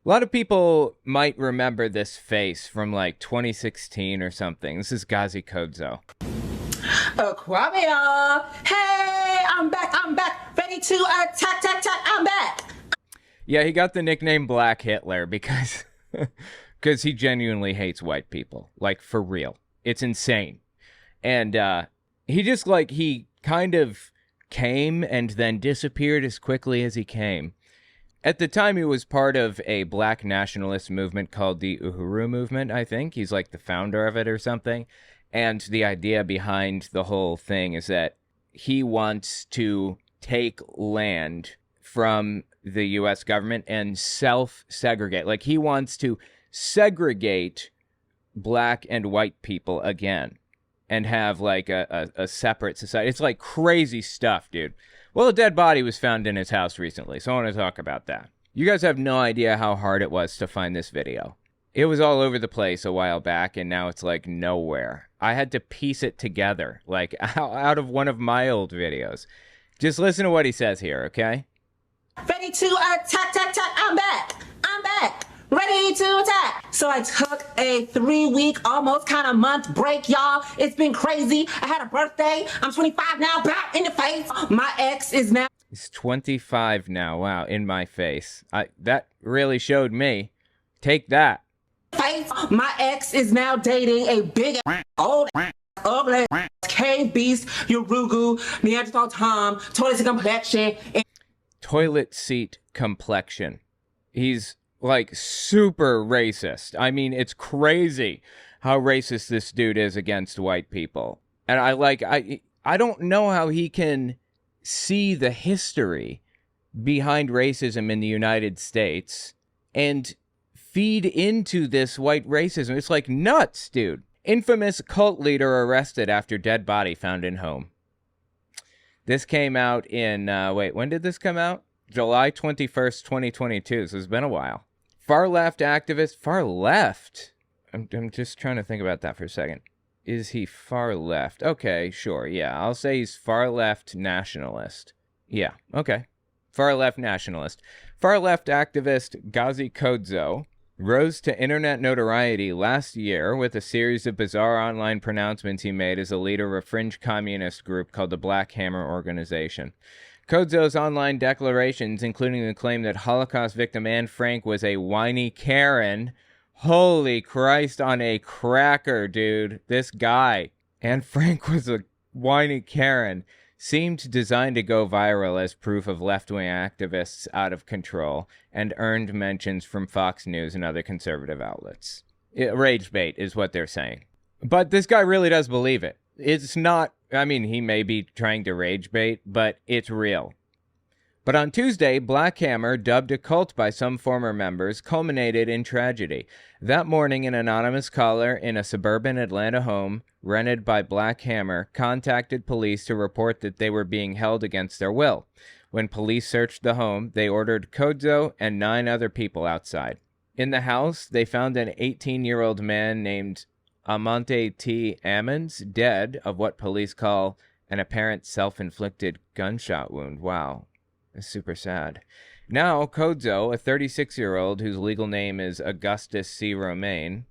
A lot of people might remember this face from like 2016 or something. This is Gazi Kodzo. Aquabia! Hey, I'm back, ready to attack, I'm back. Yeah, he got the nickname Black Hitler because because he genuinely hates white people. Like, for real. It's insane. And he kind of came and then disappeared as quickly as he came. At the time, he was part of a black nationalist movement called the Uhuru Movement, I think. He's like the founder of it or something. And the idea behind the whole thing is that he wants to take land from the U.S. government and self-segregate. Like, he wants to segregate black and white people again and have, like, a separate society. It's, like, crazy stuff, dude. Well, a dead body was found in his house recently, so I want to talk about that. You guys have no idea how hard it was to find this video. It was all over the place a while back, and now it's, like, nowhere. I had to piece it together, like, out of one of my old videos. Just listen to what he says here, okay? Ready to attack, I'm back, ready to attack. So I took a 3-week, almost kind of month break, y'all. It's been crazy. I had a birthday. I'm 25 now, back in the face. My ex is now... He's 25 now, wow, in my face. That really showed me. Take that. My ex is now dating a big, old, ugly, cave beast, Urugu, Neanderthal Tom, toilet seat complexion. Toilet seat complexion. He's, like, super racist. I mean, it's crazy how racist this dude is against white people. And I don't know how he can see the history behind racism in the United States and feed into this white racism. It's like nuts, dude. Infamous cult leader arrested after dead body found in home. This came out in, when did this come out? July 21st, 2022, so it's been a while. Far left activist, far left? I'm just trying to think about that for a second. Is he far left? Okay, sure, yeah, I'll say he's far left nationalist. Yeah, okay. Far left nationalist. Far left activist Gazi Kodzo rose to internet notoriety last year with a series of bizarre online pronouncements he made as a leader of a fringe communist group called the Black Hammer Organization. Kodzo's online declarations, including the claim that Holocaust victim Anne Frank was a whiny Karen. Holy Christ on a cracker, dude. This guy. Anne Frank was a whiny Karen. Seemed designed to go viral as proof of left-wing activists out of control and earned mentions from Fox News and other conservative outlets. Rage bait is what they're saying. But this guy really does believe it. It's not, I mean, he may be trying to rage bait, but it's real. But on Tuesday, Black Hammer, dubbed a cult by some former members, culminated in tragedy. That morning, an anonymous caller in a suburban Atlanta home rented by Black Hammer contacted police to report that they were being held against their will. When police searched the home, they ordered Kodzo and 9 other people outside. In the house, they found an 18-year-old man named Amante T. Ammons, dead of what police call an apparent self-inflicted gunshot wound. Wow. That's super sad. Now, Kodzo, a 36-year-old whose legal name is Augustus C. Romaine,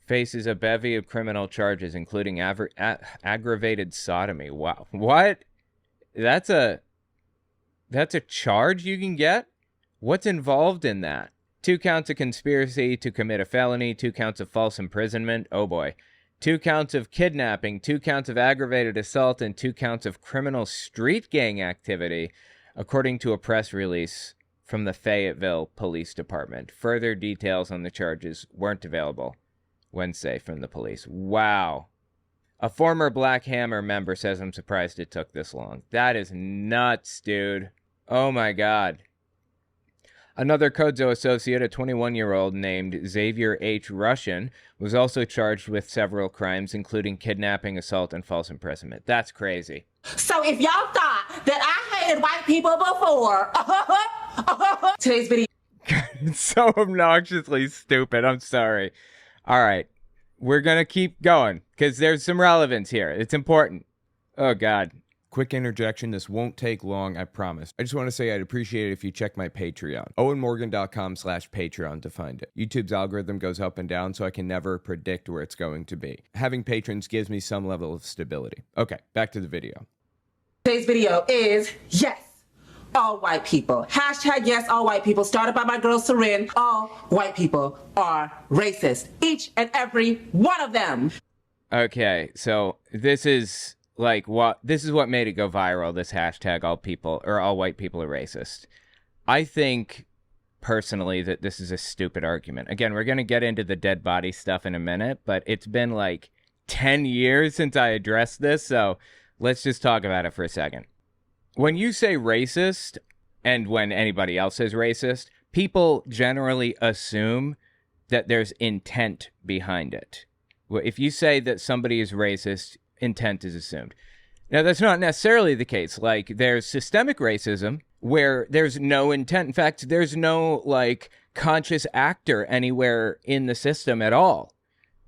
faces a bevy of criminal charges, including aggravated sodomy. Wow. What? That's a charge you can get? What's involved in that? 2 counts of conspiracy to commit a felony, 2 counts of false imprisonment. Oh boy. 2 counts of kidnapping, 2 counts of aggravated assault, and 2 counts of criminal street gang activity, according to a press release from the Fayetteville Police Department. Further details on the charges weren't available Wednesday from the police. Wow. A former Black Hammer member says, "I'm surprised it took this long." That is nuts, dude. Oh my God. Another Kodzo associate, a 21-year-old named Xavier H. Russian, was also charged with several crimes, including kidnapping, assault, and false imprisonment. That's crazy. So if y'all thought that I hated white people before, today's video. It's so obnoxiously stupid. I'm sorry. All right. We're going to keep going because there's some relevance here. It's important. Oh, God. Quick interjection, this won't take long, I promise. I just want to say I'd appreciate it if you check my Patreon. OwenMorgan.com/Patreon to find it. YouTube's algorithm goes up and down, so I can never predict where it's going to be. Having patrons gives me some level of stability. Okay, back to the video. Today's video is yes, all white people. Hashtag yes, all white people. Started by my girl Sarin. All white people are racist. Each and every one of them. Okay, so this is what made it go viral, this hashtag all white people are racist. I think personally that this is a stupid argument. Again, we're going to get into the dead body stuff in a minute, but it's been like 10 years since I addressed this, so let's just talk about it for a second. When you say racist, and when anybody else says racist, people generally assume that there's intent behind it. If you say that somebody is racist, intent is assumed. Now, that's not necessarily the case. Like, there's systemic racism where there's no intent. In fact, there's no, like, conscious actor anywhere in the system at all.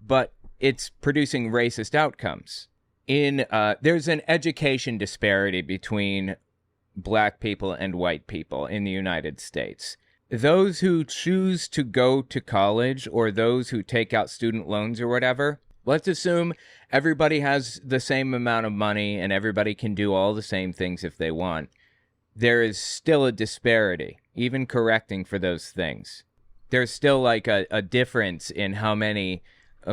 But it's producing racist outcomes. There's an education disparity between black people and white people in the United States. Those who choose to go to college or those who take out student loans or whatever, let's assume everybody has the same amount of money and everybody can do all the same things if they want. There is still a disparity, even correcting for those things. There's still like a difference in how many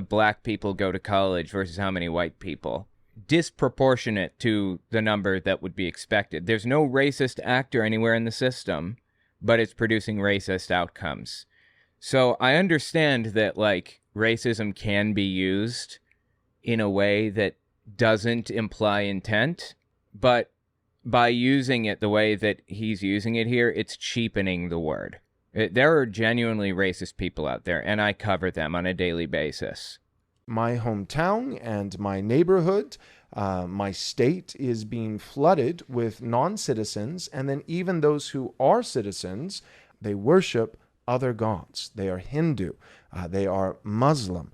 black people go to college versus how many white people. Disproportionate to the number that would be expected. There's no racist actor anywhere in the system, but it's producing racist outcomes. So I understand that, like, racism can be used in a way that doesn't imply intent, but by using it the way that he's using it here, it's cheapening the word. There are genuinely racist people out there, and I cover them on a daily basis. My hometown and my neighborhood, my state is being flooded with non-citizens, and then even those who are citizens, they worship other gods. They are Hindu, they are Muslim,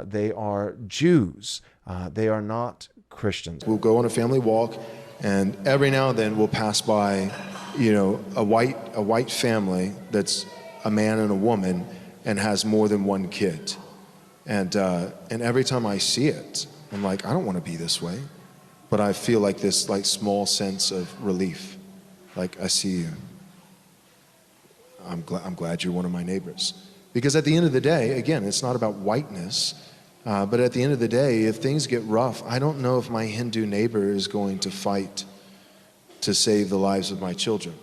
they are Jews, they are not Christians. We'll go on a family walk, and every now and then we'll pass by, a white family that's a man and a woman and has more than one kid. And every time I see it, I'm like, I don't want to be this way. But I feel like this small sense of relief. Like, I see you. I'm glad you're one of my neighbors. Because at the end of the day, again, it's not about whiteness. But at the end of the day, if things get rough, I don't know if my Hindu neighbor is going to fight to save the lives of my children.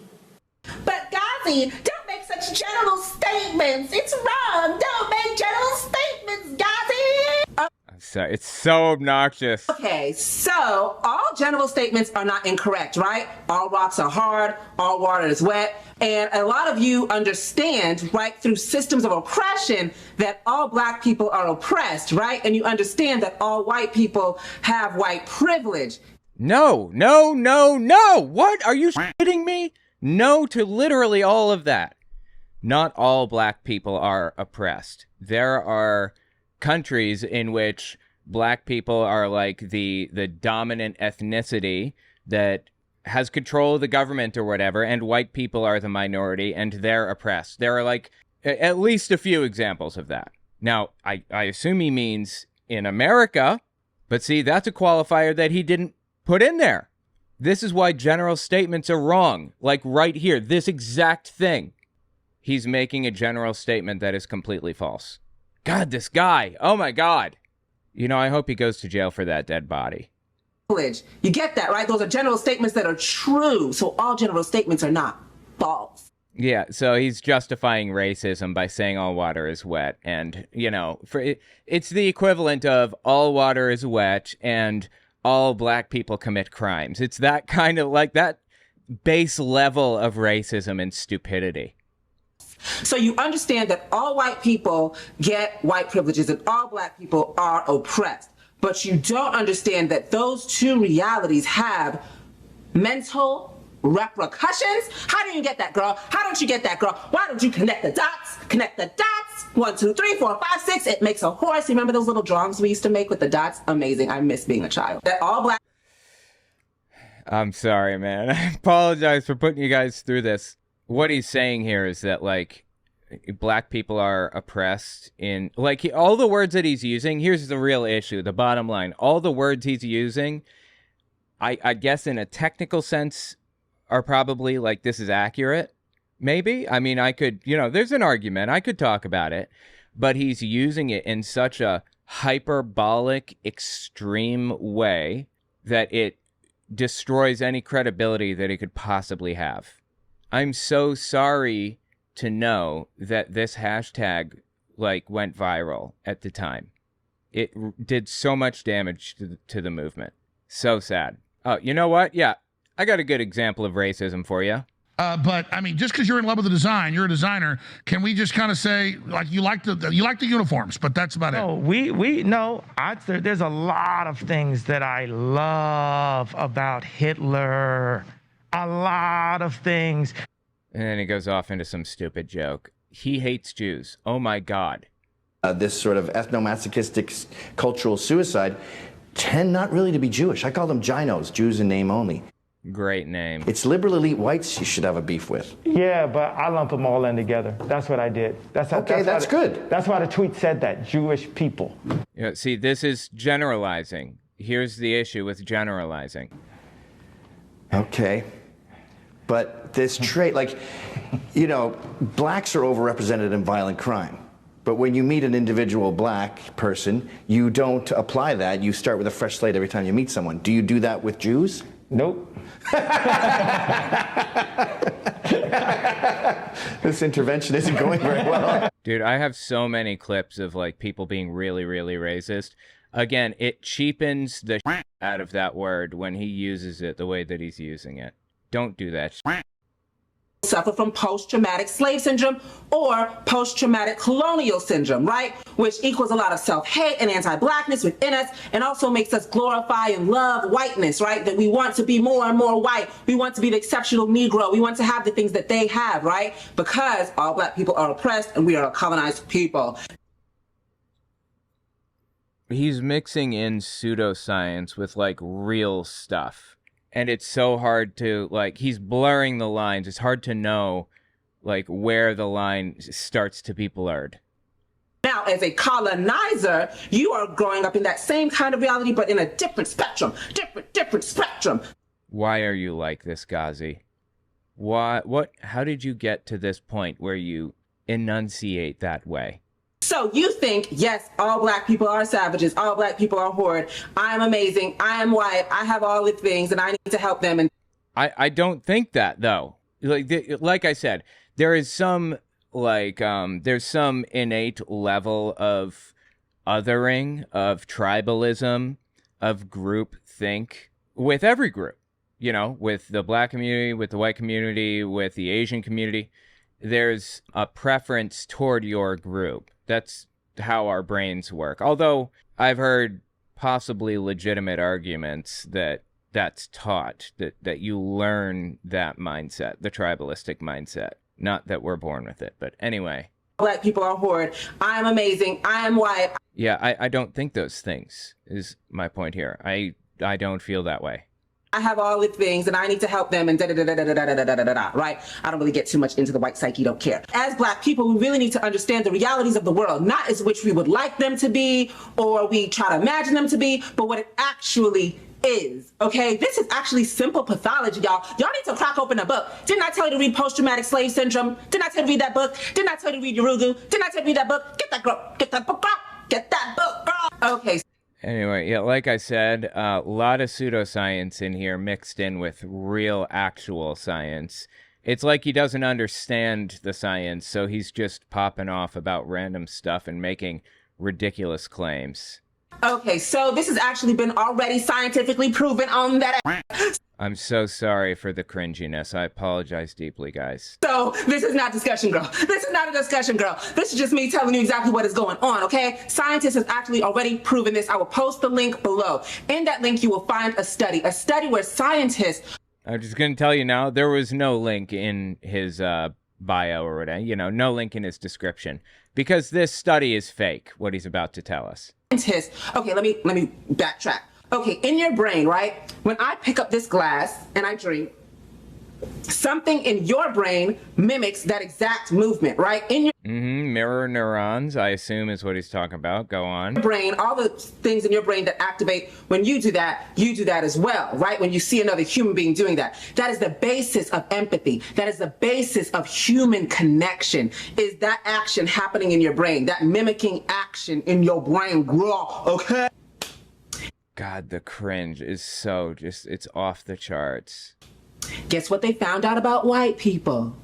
But Gazi, don't make such general statements. It's wrong. Don't make general statements, Gazi. So it's so obnoxious. Okay, so all general statements are not incorrect, right? All rocks are hard, all water is wet, and a lot of you understand, right, through systems of oppression that all black people are oppressed, right? And you understand that all white people have white privilege. No. What? Are you shitting me? No to literally all of that. Not all black people are oppressed. There are countries in which black people are like the dominant ethnicity that has control of the government or whatever, and white people are the minority and they're oppressed. There are like at least a few examples of that. Now, I assume he means in America, but see, that's a qualifier that he didn't put in there. This is why general statements are wrong. Like right here, this exact thing. He's making a general statement that is completely false. God, this guy. Oh, my God. I hope he goes to jail for that dead body. You get that, right? Those are general statements that are true. So all general statements are not false. Yeah, so he's justifying racism by saying all water is wet. And, it's the equivalent of all water is wet and all black people commit crimes. It's that kind of like that base level of racism and stupidity. So you understand that all white people get white privileges and all black people are oppressed. But you don't understand that those two realities have mental repercussions. How do you get that, girl? How don't you get that, girl? Why don't you connect the dots? Connect the dots. 1, 2, 3, 4, 5, 6. It makes a horse. You remember those little drawings we used to make with the dots? Amazing. I miss being a child. That all black. I'm sorry, man. I apologize for putting you guys through this. What he's saying here is that, like, black people are oppressed in, like, all the words that he's using. Here's the real issue, the bottom line. All the words he's using, I guess in a technical sense, are probably, like, this is accurate. Maybe. I mean, I could, there's an argument. I could talk about it. But he's using it in such a hyperbolic, extreme way that it destroys any credibility that he could possibly have. I'm so sorry to know that this hashtag, like, went viral at the time. It did so much damage to the movement. So sad. Oh, you know what? Yeah, I got a good example of racism for you. But I mean, just because you're in love with the design, you're a designer. Can we just kind of say, like, you like the uniforms, but that's about it? No. There's a lot of things that I love about Hitler. A lot of things. And then he goes off into some stupid joke. He hates Jews. Oh my God. This sort of ethnomasochistic cultural suicide tend not really to be Jewish. I call them ginos, Jews in name only. Great name. It's liberal elite whites you should have a beef with. Yeah, but I lump them all in together. That's what I did. That's good. That's why the tweet said that, Jewish people. Yeah, see, this is generalizing. Here's the issue with generalizing. Okay. But this trait, like, blacks are overrepresented in violent crime. But when you meet an individual black person, you don't apply that. You start with a fresh slate every time you meet someone. Do you do that with Jews? Nope. This intervention isn't going very well. Dude, I have so many clips of, like, people being really, really racist. Again, it cheapens the out of that word when he uses it the way that he's using it. Don't do that. Suffer from post-traumatic slave syndrome or post-traumatic colonial syndrome, right? Which equals a lot of self-hate and anti-blackness within us, and also makes us glorify and love whiteness, right? That we want to be more and more white. We want to be the exceptional Negro. We want to have the things that they have, right? Because all black people are oppressed and we are a colonized people. He's mixing in pseudoscience with, like, real stuff. And it's so hard to, like, he's blurring the lines. It's hard to know, like, where the line starts to be blurred. Now, as a colonizer, you are growing up in that same kind of reality, but in a different spectrum. Different spectrum. Why are you like this, Gazi? How did you get to this point where you enunciate that way? So you think, yes, all black people are savages, all black people are horrid, I am amazing, I am white, I have all the things, and I need to help them. And I don't think that, though. Like I said, there is some, like, there's some innate level of othering, of tribalism, of group think with every group, with the black community, with the white community, with the Asian community. There's a preference toward your group. That's how our brains work. Although I've heard possibly legitimate arguments that that's taught, that you learn that mindset, the tribalistic mindset. Not that we're born with it, but anyway. Black people are horrid. I am amazing. I am white. Yeah, I don't think those things is my point here. I don't feel that way. I have all the things and I need to help them and da-da-da-da-da-da-da-da-da-da, right? I don't really get too much into the white psyche, don't care. As black people, we really need to understand the realities of the world, not as which we would like them to be or we try to imagine them to be, but what it actually is, okay? This is actually simple pathology, y'all. Y'all need to crack open a book. Didn't I tell you to read Post-Traumatic Slave Syndrome? Didn't I tell you to read that book? Didn't I tell you to read Yurugu? Didn't I tell you to read that book? Get that girl. Get that book, girl. Get that book, girl. Okay. Anyway, yeah, like I said, a lot of pseudoscience in here mixed in with real, actual science. It's like he doesn't understand the science, so he's just popping off about random stuff and making ridiculous claims. Okay, so this has actually been already scientifically proven on that. I'm so sorry for the cringiness. I apologize deeply, guys. So this is not discussion, girl. This is not a discussion, girl. This is just me telling you exactly what is going on, okay? Scientists have actually already proven this. I will post the link below. In that link, you will find a study where scientists... I'm just going to tell you now, there was no link in his bio or whatever, no link in his description, because this study is fake, what he's about to tell us. Okay, let me backtrack. Okay, in your brain, right? When I pick up this glass and I drink, something in your brain mimics that exact movement, right? In your Mirror neurons, I assume, is what he's talking about. Go on. brain, all the things in your brain that activate when you do that as well, right? When you see another human being doing that. That is the basis of empathy. That is the basis of human connection, is that action happening in your brain, that mimicking action in your brain, girl, okay? God, the cringe is so just, it's off the charts. Guess what they found out about white people?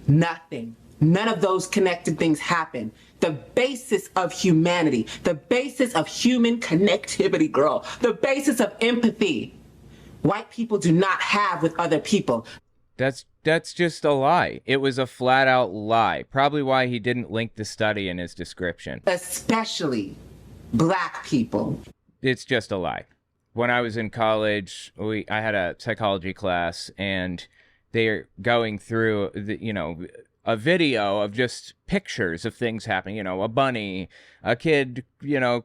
Nothing. None of those connected things happen. The basis of humanity, the basis of human connectivity, girl, the basis of empathy, white people do not have with other people. That's just a lie. It was a flat out lie. Probably why he didn't link the study in his description. Especially black people. It's just a lie. When I was in college, I had a psychology class, and they're going through a video of just pictures of things happening, a bunny, a kid,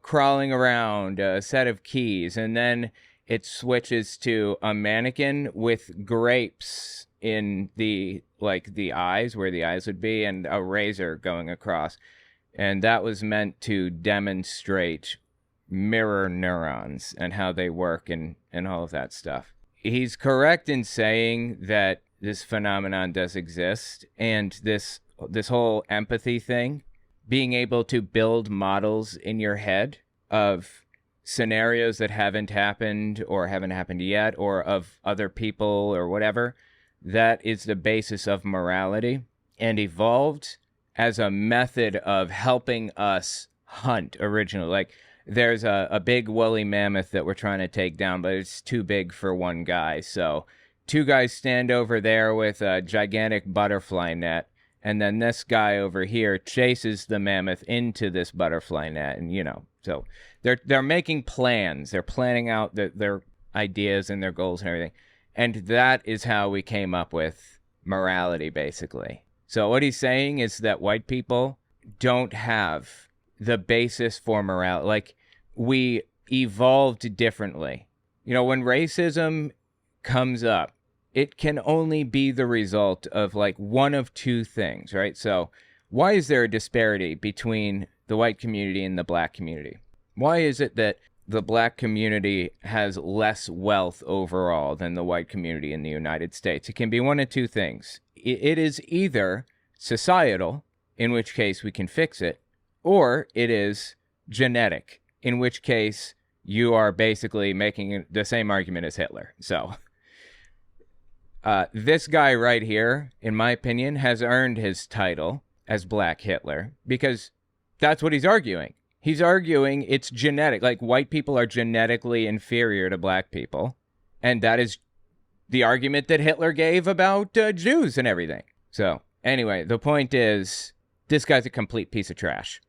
crawling around, a set of keys, and then it switches to a mannequin with grapes in the eyes, where the eyes would be, and a razor going across. And that was meant to demonstrate mirror neurons and how they work and all of that stuff. He's correct in saying that this phenomenon does exist, and this whole empathy thing, being able to build models in your head of scenarios that haven't happened or haven't happened yet, or of other people or whatever, that is the basis of morality, and evolved as a method of helping us hunt originally. Like, there's a big woolly mammoth that we're trying to take down, but it's too big for one guy, so two guys stand over there with a gigantic butterfly net, and then this guy over here chases the mammoth into this butterfly net, and so they're making plans. They're planning out their ideas and their goals and everything, and that is how we came up with morality, basically. So what he's saying is that white people don't have the basis for morality. Like, we evolved differently. When racism comes up, it can only be the result of one of two things, right? So why is there a disparity between the white community and the black community? Why is it that the black community has less wealth overall than the white community in the United States? It can be one of two things. It is either societal, in which case we can fix it, or it is genetic, in which case you are basically making the same argument as Hitler. So this guy right here, in my opinion, has earned his title as Black Hitler, because that's what he's arguing. He's arguing it's genetic. Like, white people are genetically inferior to black people. And that is the argument that Hitler gave about Jews and everything. So anyway, the point is, this guy's a complete piece of trash.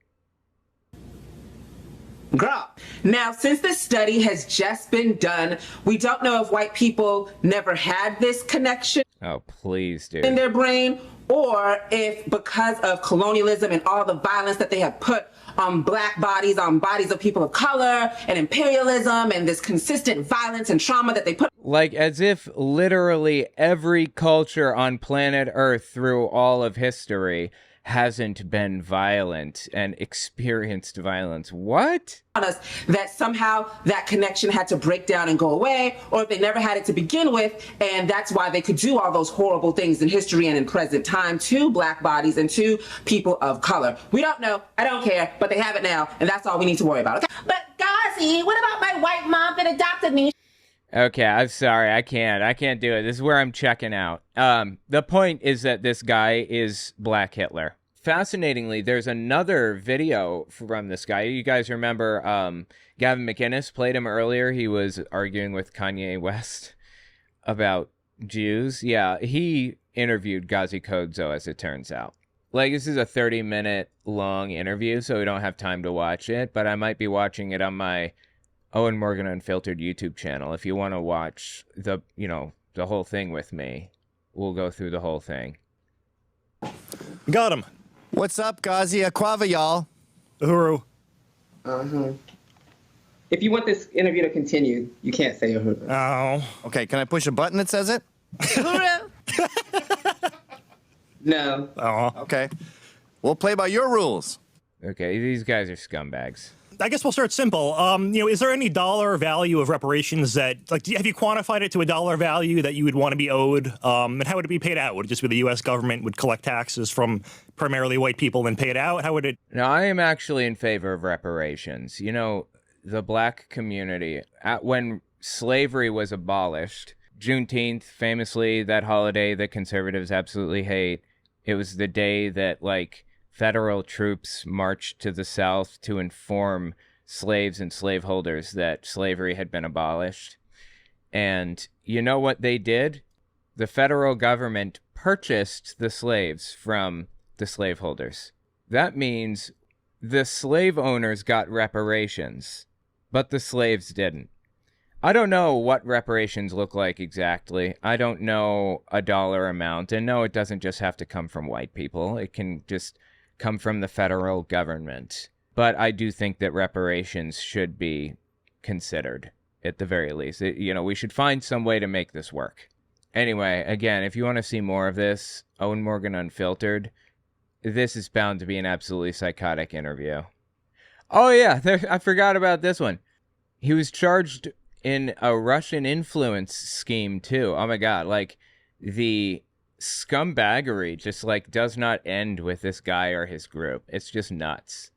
Girl. Now, since this study has just been done, we don't know if white people never had this connection. Oh, please, dude. In their brain, or if because of colonialism and all the violence that they have put on black bodies, on bodies of people of color, and imperialism, and this consistent violence and trauma that they put. Like, as if literally every culture on planet Earth through all of history hasn't been violent and experienced violence. What? Us that somehow that connection had to break down and go away, or if they never had it to begin with, and that's why they could do all those horrible things in history and in present time to black bodies and to people of color. We don't know. I don't care, but they have it now, and that's all we need to worry about. Okay? But Gazi, what about my white mom that adopted me? Okay, I'm sorry. I can't do it. This is where I'm checking out. The point is that this guy is Black Hitler. Fascinatingly, there's another video from this guy. You guys remember Gavin McInnes played him earlier. He was arguing with Kanye West about Jews. Yeah, he interviewed Gazi Kodzo, as it turns out. Like, this is a 30-minute long interview, so we don't have time to watch it, but I might be watching it on my Owen Morgan Unfiltered YouTube channel. If you want to watch the whole thing with me, we'll go through the whole thing. Got him. What's up, Gazi? Aquava, y'all. Uhuru. If you want this interview to continue, you can't say Uhuru. Oh. Okay, can I push a button that says it? No. Oh. Okay. We'll play by your rules. Okay, these guys are scumbags. I guess we'll start simple. Is there any dollar value of reparations that, like, have you quantified it to a dollar value that you would want to be owed? And how would it be paid out? Would it just be the U.S. government would collect taxes from primarily white people and pay it out? How would it? Now, I am actually in favor of reparations. You know, the black community, when slavery was abolished, Juneteenth, famously, that holiday that conservatives absolutely hate, it was the day that, like, federal troops marched to the South to inform slaves and slaveholders that slavery had been abolished. And you know what they did? The federal government purchased the slaves from the slaveholders. That means the slave owners got reparations, but the slaves didn't. I don't know what reparations look like exactly. I don't know a dollar amount. And no, it doesn't just have to come from white people. It can just come from the federal government. But I do think that reparations should be considered, at the very least. We should find some way to make this work. Anyway, again, if you want to see more of this, Owen Morgan Unfiltered, this is bound to be an absolutely psychotic interview. Oh yeah, I forgot about this one. He was charged in a Russian influence scheme too. Oh my God, like the scumbaggery just like does not end with this guy or his group. It's just nuts.